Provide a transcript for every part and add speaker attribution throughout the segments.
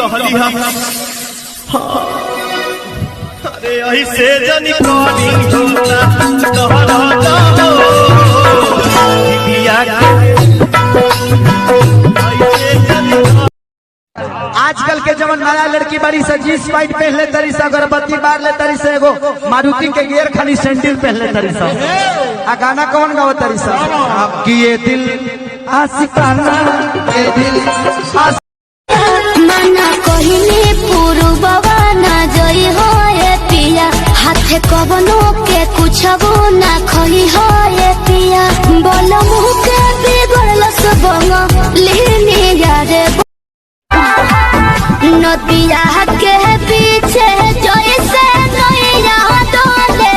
Speaker 1: कहली हम अरे ऐसे जनी करी होता तोहरा
Speaker 2: आजकल के जवन नया लड़की बड़ी से जींस पैंट पहन ले तरी से, अगरबत्ती मार ले तरी से, एगो मारुति के गियर खाली सैंडल पहन ले तरी से। आ गाना कौन गाओ तरी से? आपकी ये दिल आशिकाना, ये दिल
Speaker 3: मना कहिनी पुरबवा ना जई हो ये पिया, हाथे कवनो के कुछ ना खई हो ये पिया, बोल मुह के बिगड़ल सब लेने यारे नदिया के पीछे जैसे नैया डोले,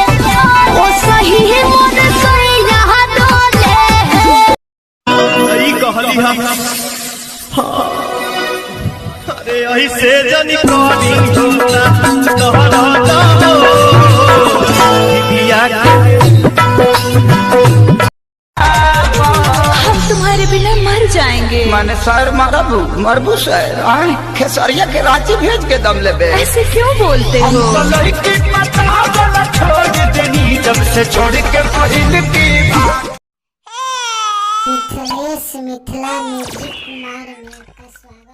Speaker 3: ओ सही मोर सैया डोले।
Speaker 1: सही कहली हम अरे ऐसे जनी करी होता तोहरा
Speaker 4: तुम्हारे बिना मर जाएंगे।
Speaker 5: मैंने सर मरबू सर खेसरिया के रांची भेज के दम लेबे।
Speaker 4: ऐसे क्यों बोलते हो?
Speaker 5: छोड़ देनी जब से छोड़ के पहिल की
Speaker 6: मिथिलेश मिथिला म्यूजिक कुमार में आपका स्वागत।